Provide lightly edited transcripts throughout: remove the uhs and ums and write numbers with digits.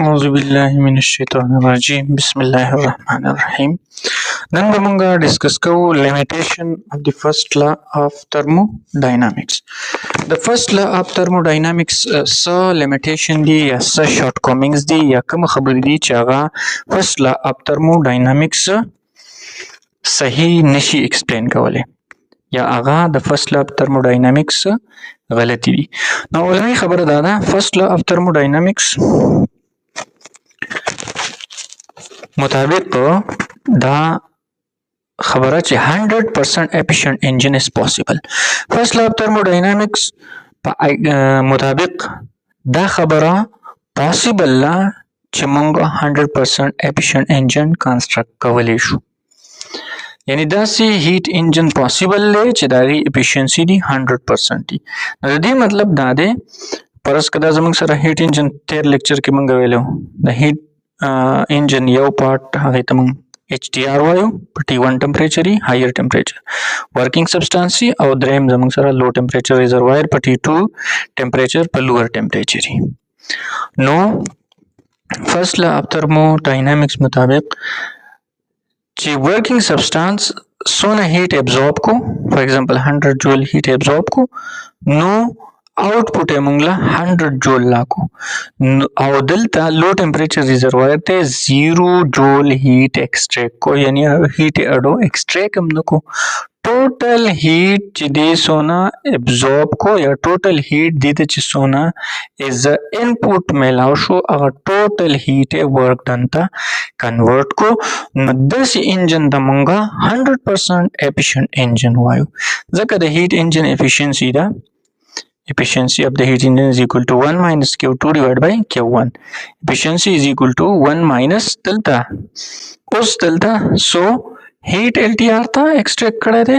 Auzubillahiminash-shaytanir-rajim. Bismillahir-rahmanir-rahim. Nan bamunga discuss ko limitation of the first law of thermodynamics. The first law of thermodynamics limitation di ya shortcomings di ya koم خبرې دي چې هغه first law of thermodynamics صحیح نشي explain کولای یا هغه د first law of thermodynamics غلطی دي. نو اولنی خبره دا ده first law of thermodynamics مطابق دا خبره چې 100% efficient engine is possible. First law of thermodynamics مطابق دا خبره possible لا چې موږ 100% efficient engine construct کولی شو. یعنی داسې heat engine possible دی چې داغي efficiency دی 100% دی. نو د دې مطلب دا دی پرس کدا زموږ سره heat engine تیر لیکچر کې موږ ویلو د heat engine یو پارت هغه ته موږ HTR وایو په T1 ټمپریچر higher temperature working substance او دریم زموږ سره low temperature reservoir په T2 temperature په lower temperature. نو first law of thermodynamics مطابق چې working substance سونه heat absorb کو for example 100 joule heat absorb کو نو output یې موږ له 100 joule لا کو او دلته low temperature reservoir ته 0 joule heat extract کو یعنی heat اډو extract هم نکو total heat چې دې سونه absorb کو یا total heat دې ته چې سونه is the input ملاو شو هغه total heat work done ته convert کو نو داسې engine د مونږه 100% efficient engine وایو ځکه د heat engine efficiency دا efficiency of the heat engine is equal to 1 minus Q2 divided by Q1. Efficiency is equal to 1 minus delta. उस delta so heat LTR था extract करा दे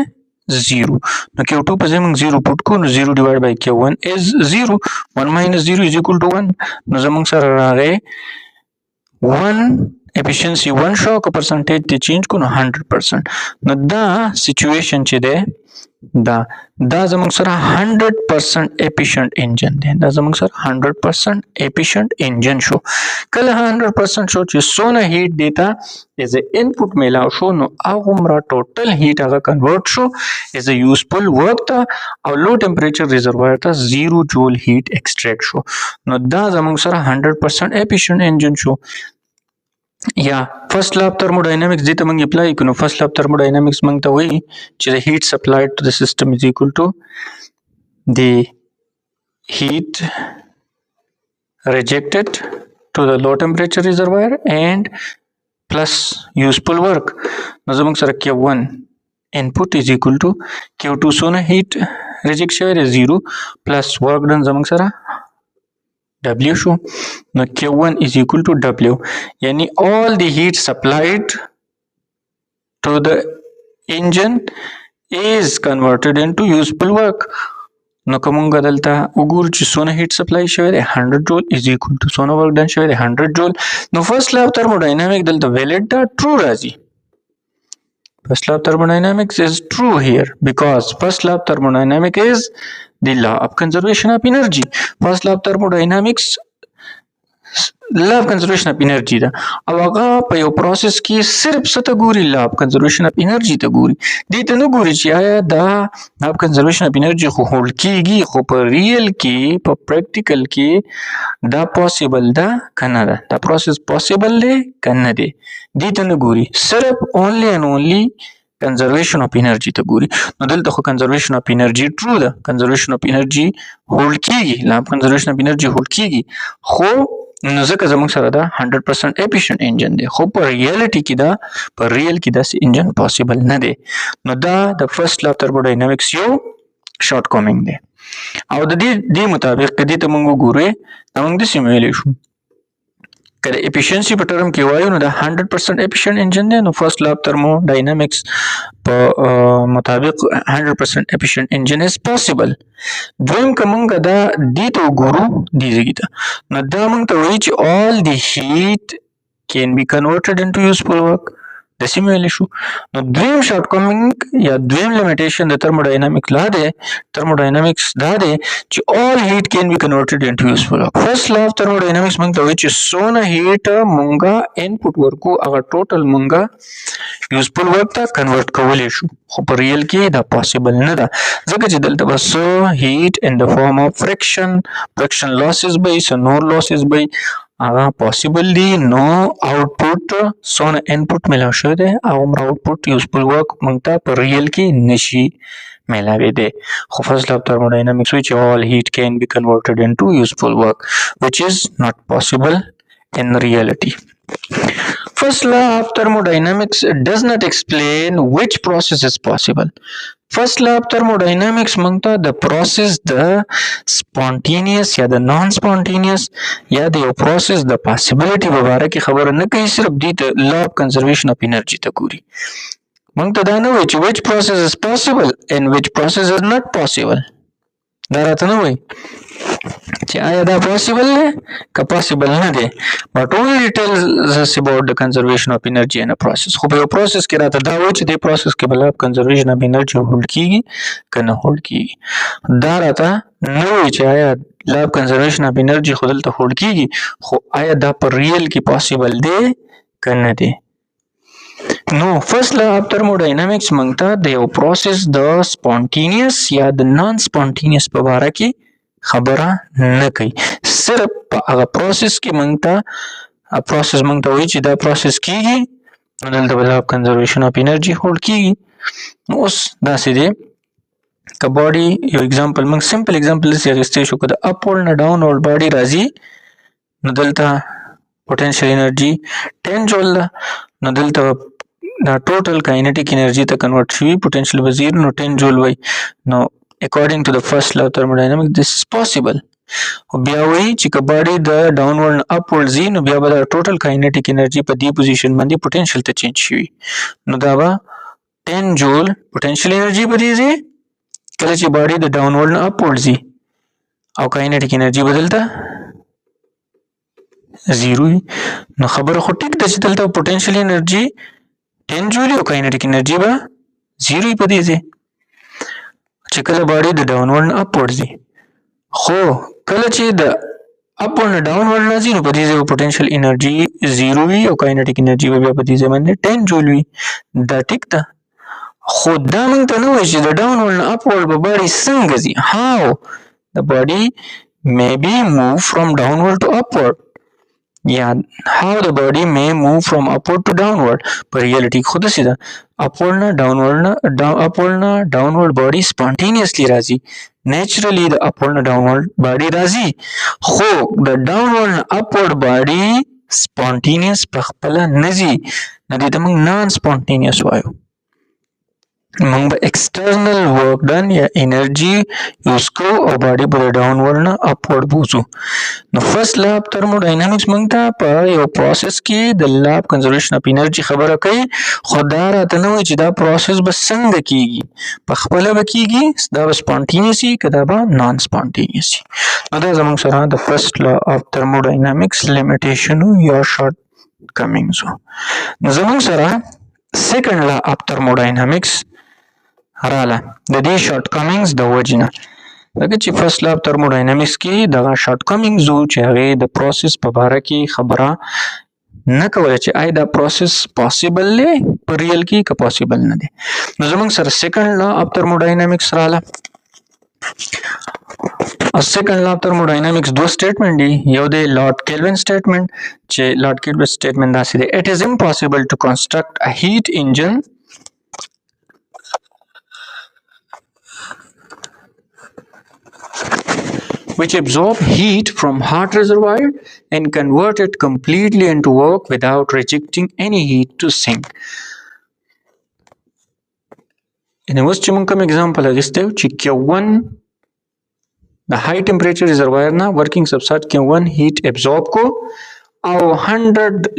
0. No Q2 पे जब 0 put को no 0 divided by Q1 is 0. 1 minus 0 is equal to 1. No जब सर रहे 1 efficiency 1 शो का percentage ते change को no 100%. No दा situation चे दे دا زموږ سره 100% efficient engine دی دا زموږ سره 100% efficient engine شو کله 100% شو چې سونه heat دیتا as a input میلاو شو نو هغومره total heat هغه convert شو as a useful work ته او low temperature reservoir ته 0 joule heat extract شو نو دا زموږ سره 100% efficient engine شو. یا first law of thermodynamics دې ته موږ اپلای کړو. first law of thermodynamics موږ ته وایي چې the heat supplied to the system is equal to the heat rejected to the low temperature reservoir and plus useful work. نو زموږ سره Q1 input is equal to Q2 سونه heat reject شوی دی 0 plus work done زموږ سره W شو نو Q1 is equal to W یعنی all the heat supplied to the engine is converted into useful work. نو کومه دلته وګورو چې سونه heat supply شوی دی 100 joule is equal to سونه work done شوی دی 100 joule. نو first law of thermodynamics دلته valid دا true راځي. First law of thermodynamics is true here because first law of thermodynamics is the law of conservation of energy. First law of thermodynamics law of conservation of energy دا او هغه په یو پروسس کې صرف څه ګوري law of conservation of energy ته ګوري دې ته نه ګوري چې آیا دا law of conservation of energy خو هول کېږي خو په ریل کې په پریکټیکل کې دا پوسیبل ده کنه ده دا پروسس پوسیبل دی کنه دی دې ته نه ګوري صرف only and only conservation of energy ته ګوري. نو دلته خو conservation of energy true ده conservation of energy هول کېږي law of conservation of energy هول کېږي خو نو ځکه زموږ سره دا 100% efficient engine دی خو په ریالټي کې دا په ریل کې داسې انجن پوسیبل نه دی. نو دا د فرست لا thermodynamics یو شارټ کمینګ دی او د دې مطابق کدی ته موږ وګورئ دا موږ د سیمولیشن شو کله efficiency په ټرم کې وایو نو دا 100% efficient engine دی. نو فرست لا thermodynamics په مطابق 100% efficient engine is possible. دویم کومه دا دې ته وګورو دې ځای ته نو دا موږ ته وایي چې all the heat can be converted into useful work. داسې ویلی شو. نو دویم شارټ کمینګ یا دویم لیمیټیشن د ترموډاینامیک لا دی ترموډاینامیکس دا دی چې all heat can be converted into useful work. First law of thermodynamics موږ ته وایي چې څونه هیټ مونږه انپوټ ورکو هغه ټوټل مونږه یوزفل ورک ته کنورټ کولی شو، خو په ریل کې دا پاسبل نه ده ځکه چې دلته به څه هیټ ان د فارم اف فرکشن لاسز به څه نور لاسز به هغه پاسبل دي. نو آوټپوټ څونه انپوټ میلاو شوی دی هغومره آوټپوټ یوزفل ورک موږ ته په ریل کې نشي میلاویدی. خو فرست لا of thermodynamics وایي چې all heat can be converted into useful work which is not possible in reality. First law of thermodynamics does not explain which process is possible. First law of thermodynamics موږ ته د پروسس د spontaneous یا د non spontaneous یا د یو پروسس د possibility په باره کې خبره نه کوي، صرف دې ته law of conservation of energy ته ګوري. موږ ته دا نه وایي چې which process is possible and which process is not possible. دا راته نه وایي چې آیا دا possible دی که possible نه دی. But only tells us about the conservation of energy in a process. خو په یو پروسس کې راته دا وایي چې دې پروسس کې به law of conservation of energy هولډ کیږي که نه هولډ کیږي. دا راته نه وایي چې آیا law of conservation of energy خو دلته هولډ کیږي خو آیا دا په ریل کې possible دی که نه دی. نو فرست لا of thermodynamics موږ ته د یو پروسس د spontaneous یا د non spontaneous په باره کې خبره نه کوي، صرف په هغه پروسس کې موږ ته پروسس موږ ته وایي چې دا پروسس کیږي نو دلته به law of conservation of energy هولډ کیږي. نو اوس داسې دی که باډي یو اگزامپل موږ سمپل اگزامپل داسې اخیستی شو که د اپورډ نه ډاونورډ باډي راځي نو دلته potential energy 10 جول ده، نو دلته دا ټوټل کاینیټیک انرژي ته کنورټ شوي پوټنشل به 0 نو 10 جول وای. نو according to the first law of thermodynamics this is possible. خو بیا وایي چې که باډي د ډاونورډ نه اپورډ ځي نو بیا به دا ټوټل کاینیټیک انرژي په دې پوزیشن باندې پوټنشل ته چینج شوي نو دا به 10 جول پوټنشل انرژي به دې ځي کله چې باډي د ډاونورډ نه اپورډ ځي او کاینیټیک انرژي به دلته 0 وي. نو خبره خو ټیک ده چې دلته پوټنشل انرژي 10 جول او کاینیټیک انرژي به 0 په دې ځای چې کله باډي د ډاونورډ نه اپورډ ځي. خو کله چې د اپورډ نه ډاونورډ نه ځي نو په دې ځای به پوټنشل انرژي 0 وي او کاینیټیک انرژي به بیا په دې ځای باندې 10 جول وي. دا ټیک ده خو دا موږ ته نه وایي چې د ډاونورډ نه اپورډ به باډي څنګه ځي. how the body may be moved from downward to upward. how the body may move from upward to downward. په ریالټي خو داسې ده upward نه downward body spontaneously راځي، naturally د upward نه downward body راځي، خو د downward نه upward body spontaneous په خپله نه ځي، نو دې ته موږ non spontaneous وایو. موږ به external work done یا انرژي یوز کوو او باډي به د ډاونورډ نه اپورډ بوځو. نو فرست لا of thermodynamics موږ ته په یو پروسس کې د law of conservation of energy خبره کوي خو دا راته نه وایي چې دا پروسس به څنګه کیږي، په خپله به کیږي، دا به spontaneous وي که دا به non spontaneous وي. نو دا زموږ سره د فرست لا of thermodynamics limitation یا short comings و. نو زموږ سره second law of thermodynamics رااله د دې شارټ کمینګز د وجې نه، لکه چې فرست لا of thermodynamics کې دغه شارټ کمینګز و چې هغې د پروسس په باره کې خبره نه کوله چې آیا دا پروسس پاسبل دی په ریل کې که پاسبل نه دی. نو زموږ سره سیکنډ لا of thermodynamics رااله. سیکنډ لا of thermodynamics دوه سټیټمنټ دي، یو دی لارډ کیلوین سټیټمنټ چې لارډ کیلوین سټیټمنټ داسې دی it is impossible to construct a heat engine which absorb heat from hot reservoir and convert it completely into work without rejecting any heat to sink. In اوس چې موږ کوم اگزامپل اخیستی و چې Q1 د high temperature reservoir نه working subside Q1 heat absorb کو او 100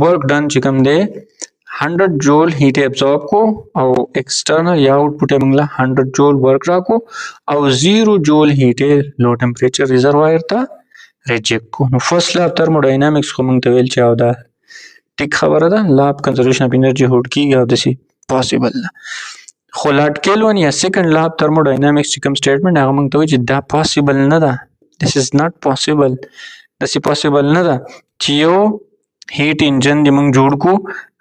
work done چې کوم دی 100 جول هیټ ابزورب کو او ایکسټرنل یا آوټپوټ یې موږ له 100 جول ورک راکو او 0 جول هیټ لو ټمپریچر ریزروایر ته ریجیکټ کو. نو فرست لا of thermodynamics خو موږ ته ویل چې او دا ټیک خبره ده لا اف کنزرویشن اف انرژي هوډ کیږي او داسې پاسبل ده. خو لارډ کیلون یا سیکنډ لا اف تھرموډاینامیکس چې کوم سټیټمنټ هغه موږ ته وایي چې دا پاسبل نه ده. This is not possible. داسې پاسبل نه ده چې یو هیټ انجن دې موږ جوړ کړو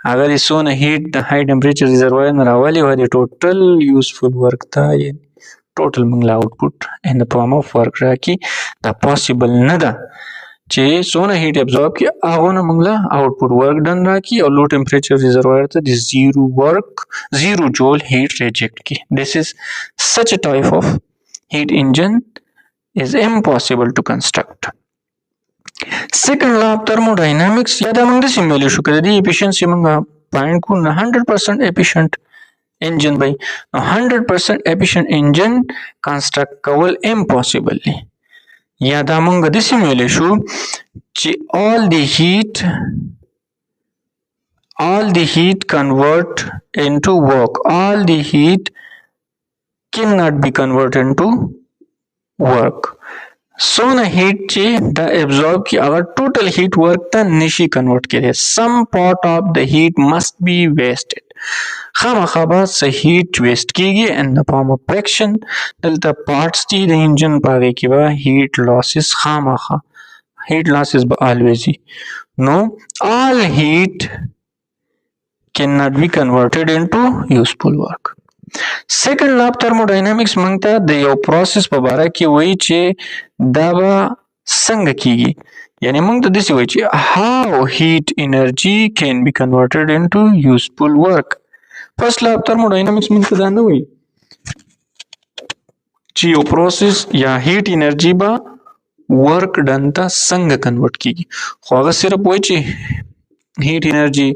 هغه دې څونه هیټ د های ټمپریچر ریزروایر نه راولي او د ټوټل یوزفل ورک ته ټوټل موږ له آوټپوټ ان د فارم اف ورک راکړي. دا پاسبل نه ده چې څونه هیټ ابزورب کړي هغه نه موږ له آوټپوټ ورک ډن راکړي او لو ټمپریچر ریزروایر ته د زیرو جول هیټ ریجیکټ کړي. This is such a type of heat engine is impossible to construct. Second law of thermodynamics یا دا موږ داسې ویلی شو که د دې efficiency موږ find کړو نو 100% efficient engine by 100% efficient engine construct کول impossible دی. یا دا موږ داسې ویلی شو چې all the heat convert into work. All the heat cannot be converted into work. سونه هیټ چې دا ابزورب کی هغه ټوټل هیټ ورک ته نشي کنورټ کېدی. سم پارت اف د هیټ must be wasted. خامخا به څه هیټ ویسټ کیږي ان د فارم اف فریکشن. دلته پارټس دي د انجن په هغې کې به هیټ لاسز خامخا هیټ لاسز به always وي. نو all heat cannot be converted into useful work. سیکنډ لا اف تھرموډاینامیکس موږ ته د یو پروسس په باره کې وایي چې دا به څنګه کیږي. یعنی موږ ته داسې وایي چې how heat energy can be converted into useful work. فرست لا اف تھرموډاینامیکس موږ ته دا نه وایي چې یو پروسس یا هیټ انرژي به ورک ډن ته څنګه کنورټ کیږي خو هغه صرف وایي چې هیټ انرژي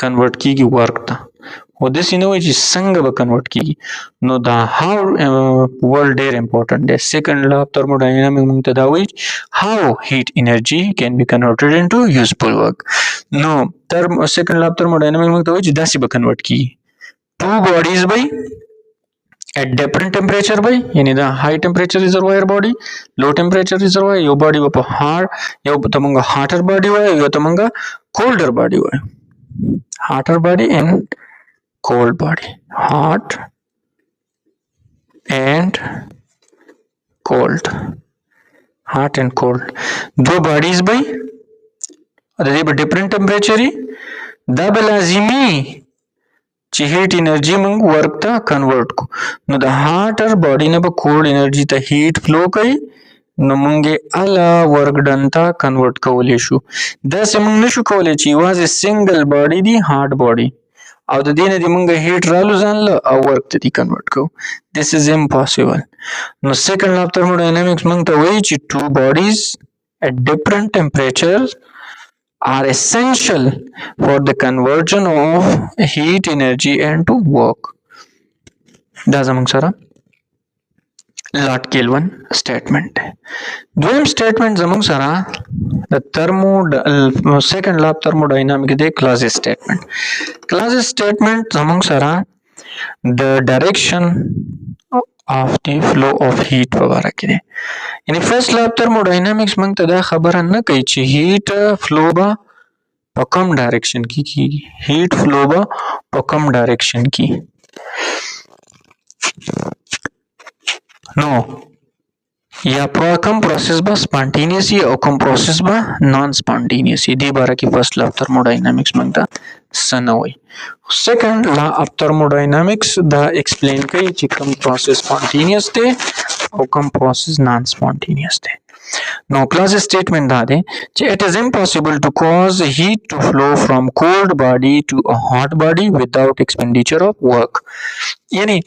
کنورټ کیږي ورک ته خو داسې نه وایي چې څنګه به کنورټ کیږي. نو دا how ورډ ډېر امپورټنټ دی. سیکنډ لا اف تھرموډاینامیک موږ ته دا وایي how heat energy can be converted into useful work. نو سیکنډ لا اف تھرموډاینامیک موږ ته وایي چې داسې به کنورټ کیږي. two bodies by at different temperature by یعنی دا high temperature reservoir body low temperature reservoir یو body به په hard یو ته موږ hotter body وایو یو ته موږ colder body وایو. hotter body and cold body. Hot and cold. Hot and cold. دو bodies by د دې په different temperature دا به لازمي چې هیټ انرژي موږ ورک ته کنورټ کو. نو د هاټر باډي نه به کولډ انرژي ته هیټ فلو کوي نو موږ یې اله ورک ډن ته کنورټ کولی شو. داسې موږ نشو کولی چې یوازې سنګل باډي دي هاټ باډي او د دې نه دې موږ هیټ رالو ځان له او ورک ته دې کنورټ کوو. This is impossible. نو سیکنډ لا اف تھرموډاینامیکس موږ ته وایي چې two bodies at different temperatures are essential for the conversion of heat energy into work. دا زموږ سره لارډ کیلون سټیټمنټ دی. دویم سټیټمنټ زموږ سره د سیکنډ لا اف تھرموډاینامیک دی کلازس سټیټمنټ. کلازس سټیټمنټ زموږ سره د ډایریکشن of the flow of heat په باره کې دی. یعنی فرست لا اف تھرموډاینامیکس موږ ته دا خبره نه کوي چې هیټ فلو به په کوم ډایریکشن کې کیږي. هیټ فلو به په کوم ډایریکشن کې نو یا کوم پروسس به سپانټینیس او کوم پروسس به نان سپانټینیس دې باره کې فرست لا اف تھرموډاینامیکس موږ ته څه نه وایي. سیکنډ لا اف تھرموډاینامیکس دا ایکسپلین کوي چې کوم پروسس سپانټینیس دی او کوم پروسس نان سپانټینیس دی. نو کلازس سټیټمنټ دا دی چې it is impossible to cause heat to flow from cold body to a hot body without expenditure of work. یعنی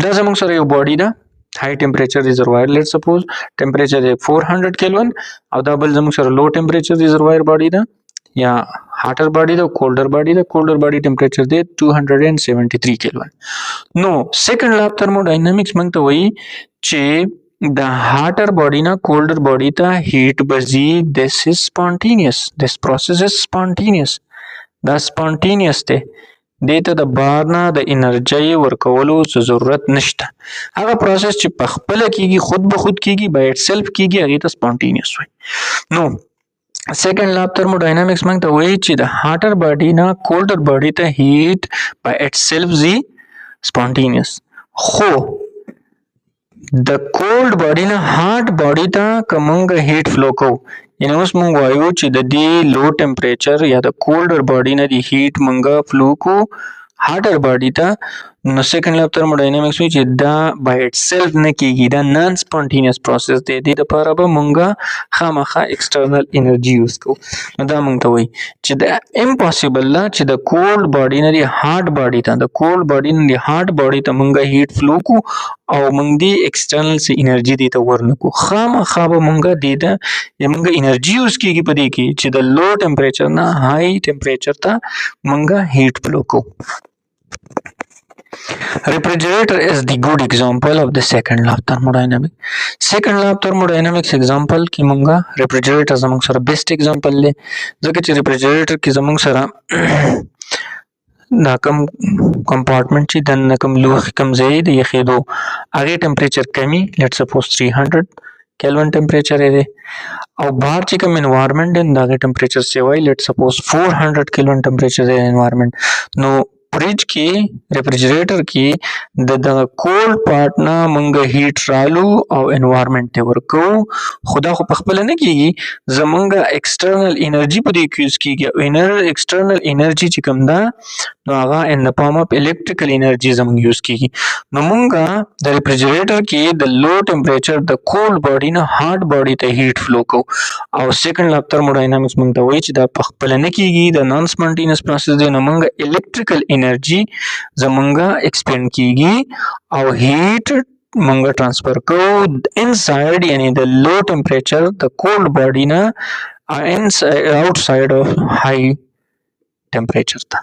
دا زموږ سره یو باډي ده high temperature reservoir let's suppose temperature 400 Kelvin او دا بل زموږ سره low temperature reservoir باډي ده یا hotter body ده colder body ده. colder body temperature دی 273 Kelvin. نو second law of thermodynamics موږ ته وایي چې د hotter body نه colder body ته heat بځي. this is spontaneous. this process is spontaneous. دا spontaneous دی. دې ته د بار نه د انرژۍ ورکولو څه ضرورت نشته. هغه پروسس چې په خپله کیږي خود به خود کیږي by itself کیږي هغې ته spontaneous وایي. نو Second law of thermodynamics موږ ته وایي چې د hotter body نه colder body ته heat by itself ځي spontaneous. خو د cold body نه hot body ته که موږ heat flow کوو یعنې اوس موږ وایو چې د دې low temperature یا د colder body نه د heat موږ flow کوو hotter body ته نو second law of thermodynamics وایي چې دا by itself نه کیږي دا non spontaneous process دی دې دپاره به مونږ خامخا external energy use کوو نو دا مونږ ته وایي چې دا impossible ده چې د cold body نه د hot body ته د cold body نه د hot body ته مونږ heat flow کوو او مونږ دې external څه energy دې ته ورنکو خامخا به مونږ دې ته یا مونږ energy use کیږي په دې کې چې د low temperature نه high temperature ته مونږ heat flow کوو. Refrigerator is the good example of the second law of thermodynamics. Second law of thermodynamics example کې مونږه refrigerator زموږ سره best example دی ځکه چې refrigerator کې زموږ سره دا کم compartment چې دننه کم لوښي کم ځای د یخېدو هغې temperature کمی let's suppose 300 Kelvin temperature دی او بهر چې کوم environment دی د هغې temperature څه وایي let's suppose 400 Kelvin temperature دی environment نو فریج کې ریفریجریټر کې د دغه کولډ پارټ نه مونږ هیټ رالو او انوایرمنټ ته ورکو خو دا خو په خپله نه کېږي زمونږ ایکسټرنل انرژي په دې کې یوز کېږي او ایکسټرنل انرژي چې کوم ده نو هغه ان د فارم اف الکتریکل انرژي زمونږ یوز کېږي نو مونږ د ریفریجریټر کې د لو ټمپریچر د کولډ باډي نه هارډ باډي ته هیټ فلو کوو او سیکنډ لا تھرموډاینامکس مونږ ته وایي چې دا په خپله نه کېږي د نان سپونټینس پروسس دی نو مونږ الکتریکل انرژي زمونږه ایکسپینډ کېږي او هیټ مونږ ټرانسفر کوو انسایډ یعنی د لو ټمپریچر د کولډ باډي نه outside of high temperature ته